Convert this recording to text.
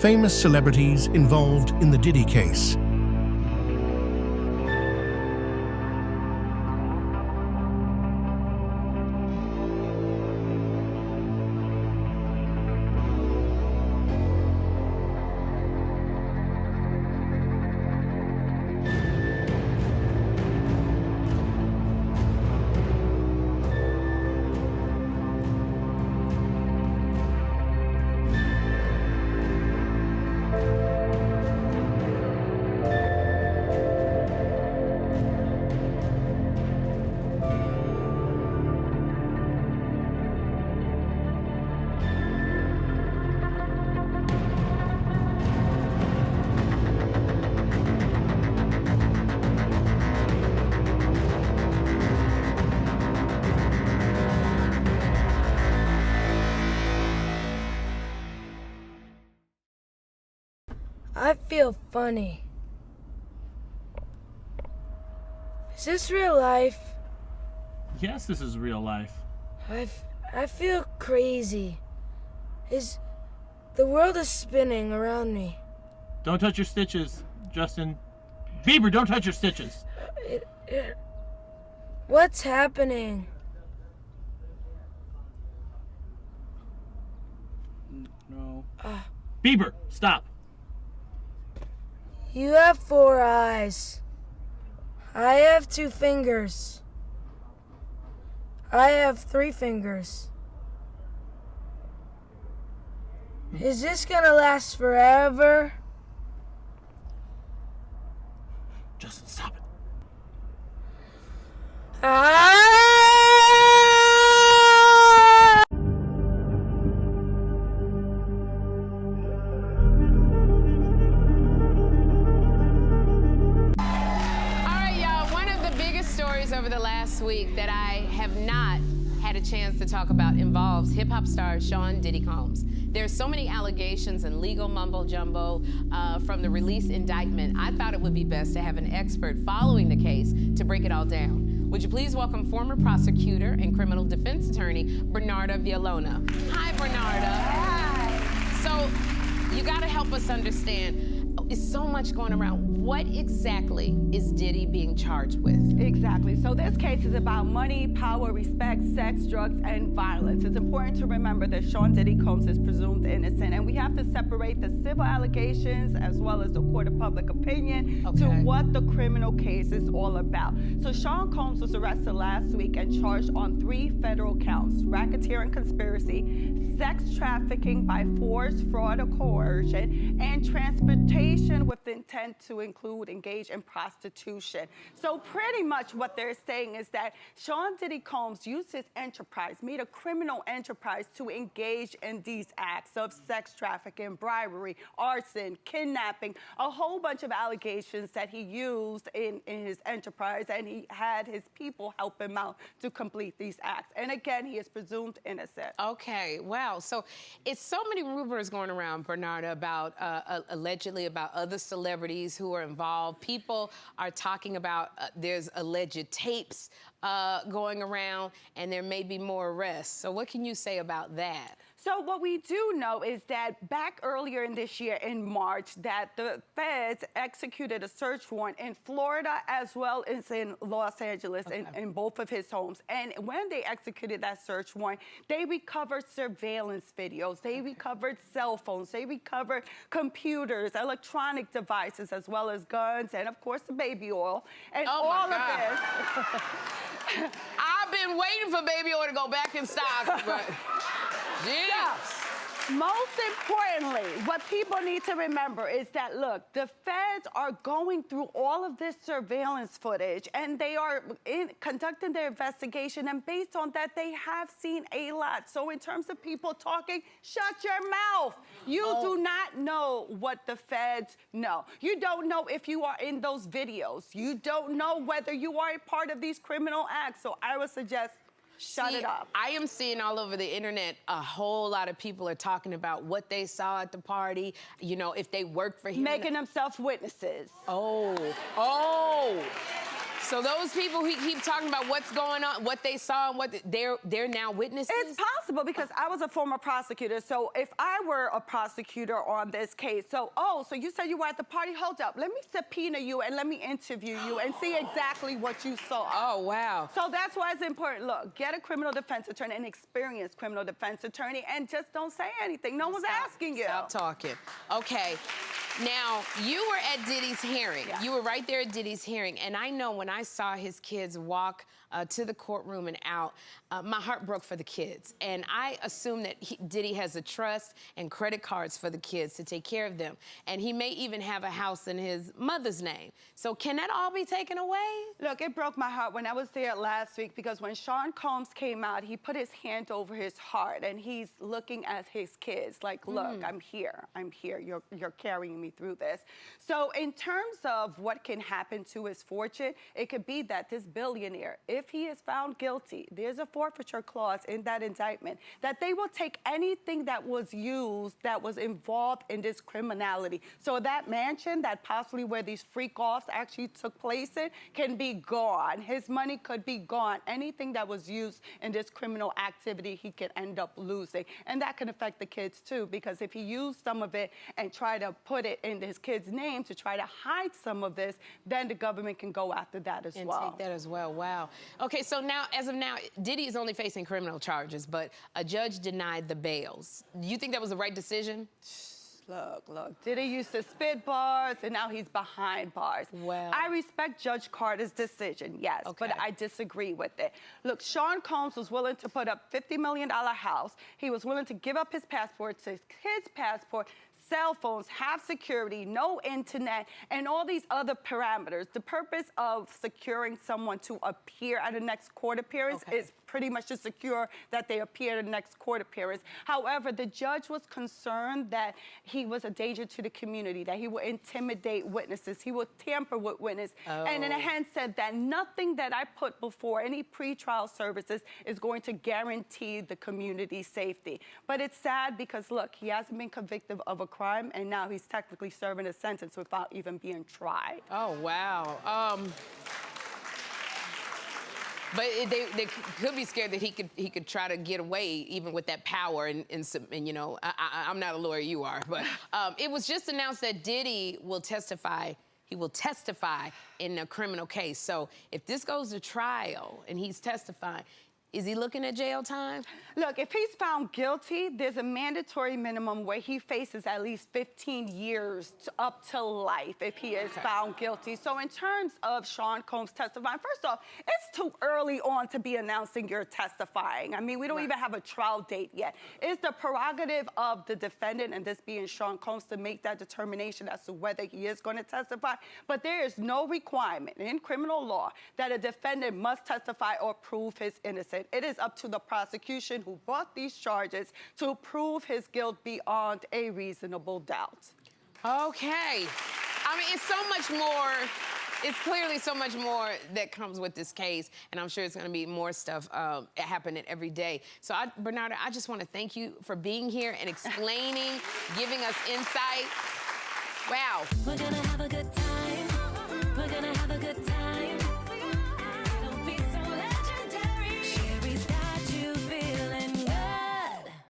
Famous celebrities involved in the Diddy case. I feel funny. Is this real life? Yes, this is real life. I feel crazy. The world is spinning around me. Don't touch your stitches, Justin. Bieber, don't touch your stitches. What's happening? No. Bieber, stop. You have 4 eyes. I have 2 fingers. I have 3 fingers. Is this gonna last forever? Justin, stop it. Ah! Over the last week that I have not had a chance to talk about involves hip-hop star Sean Diddy Combs. There's so many allegations and legal mumbo-jumbo from the release indictment. I thought it would be best to have an expert following the case to break it all down. Would you please welcome former prosecutor and criminal defense attorney Bernarda Villalona. Hi, Bernarda. Hi. So you got to help us understand. It's so much going around. What exactly is Diddy being charged with? Exactly. So this case is about money, power, respect, sex, drugs, and violence. It's important to remember that Sean Diddy Combs is presumed innocent, and we have to separate the civil allegations as well as the court of public opinion to what the criminal case is all about. So Sean Combs was arrested last week and charged on 3 federal counts: racketeering conspiracy, sex trafficking by force, fraud, or coercion, and transportation with the intent to engage in prostitution. So pretty much what they're saying is that Sean Diddy Combs used his enterprise, made a criminal enterprise to engage in these acts of sex trafficking, bribery, arson, kidnapping, a whole bunch of allegations that he used in his enterprise, and he had his people help him out to complete these acts. And again, he is presumed innocent. Okay, wow. So it's so many rumors going around, Bernarda, about allegedly about other celebrities who are involved. People are talking about there's alleged tapes going around, and there may be more arrests. So what can you say about that? So what we do know is that back earlier in this year, in March, that the feds executed a search warrant in Florida as well as in Los Angeles, in both of his homes. And when they executed that search warrant, they recovered surveillance videos, they recovered cell phones, they recovered computers, electronic devices, as well as guns, and of course the baby oil. And all of this. I've been waiting for baby oil to go back in stock, but yes. Most importantly, what people need to remember is that, look, the feds are going through all of this surveillance footage, and they are conducting their investigation, and based on that, they have seen a lot. So in terms of people talking, shut your mouth. You do not know what the feds know. You don't know if you are in those videos. You don't know whether you are a part of these criminal acts. So I would suggest shut it up. I am seeing all over the internet a whole lot of people are talking about what they saw at the party, you know, if they worked for him. Making themselves witnesses. Oh. So those people who keep talking about what's going on, what they saw, and they're now witnesses? It's possible because I was a former prosecutor. So if I were a prosecutor on this case, so you said you were at the party, hold up. Let me subpoena you and let me interview you and see exactly what you saw. Oh, wow. So that's why it's important. Look, get a criminal defense attorney, an experienced criminal defense attorney, and just don't say anything. No one's asking you. Stop talking. Okay. Now, you were at Diddy's hearing. Yeah. You were right there at Diddy's hearing. And I know when I saw his kids walk to the courtroom and out, my heart broke for the kids. And I assume that Diddy has a trust and credit cards for the kids to take care of them. And he may even have a house in his mother's name. So can that all be taken away? Look, it broke my heart when I was there last week because when Sean Combs came out, he put his hand over his heart and he's looking at his kids like, look, I'm here. You're carrying me through this. So in terms of what can happen to his fortune, it could be that this billionaire, if he is found guilty, there's a forfeiture clause in that indictment that they will take anything that was used that was involved in this criminality. So that mansion, that possibly where these freak-offs actually took place in, can be gone. His money could be gone. Anything that was used in this criminal activity, he could end up losing. And that can affect the kids too, because if he used some of it and try to put it in his kids' name to try to hide some of this, then the government can go after that as well. And take that as well, wow. Okay, so now, as of now, Diddy is only facing criminal charges, but a judge denied the bails. Do you think that was the right decision? Look, Diddy used to spit bars, and now he's behind bars. Well. I respect Judge Carter's decision, yes, Okay. but I disagree with it. Look, Sean Combs was willing to put up $50 million house. He was willing to give up his passport, his kid's passport, cell phones, have security, no internet, and all these other parameters. The purpose of securing someone to appear at the next court appearance is pretty much to secure that they appear at the next court appearance. However, the judge was concerned that he was a danger to the community, that he would intimidate witnesses, he would tamper with witnesses, and in a hand said that nothing that I put before any pretrial services is going to guarantee the community's safety. But it's sad because, look, he hasn't been convicted of a crime, and now he's technically serving a sentence without even being tried. Oh, wow. But they could be scared that he could try to get away even with that power and you know, I'm not a lawyer, you are, but it was just announced that Diddy will testify. He will testify in a criminal case. So if this goes to trial and he's testifying, is he looking at jail time? Look, if he's found guilty, there's a mandatory minimum where he faces at least 15 years up to life if he is found guilty. So in terms of Sean Combs testifying, first off, it's too early on to be announcing you're testifying. I mean, we don't even have a trial date yet. It's the prerogative of the defendant, and this being Sean Combs, to make that determination as to whether he is going to testify. But there is no requirement in criminal law that a defendant must testify or prove his innocence. It is up to the prosecution who brought these charges to prove his guilt beyond a reasonable doubt. Okay. I mean, it's so much more. It's clearly so much more that comes with this case, and I'm sure it's going to be more stuff happening every day. So, Bernardo, I just want to thank you for being here and explaining, giving us insight. Wow.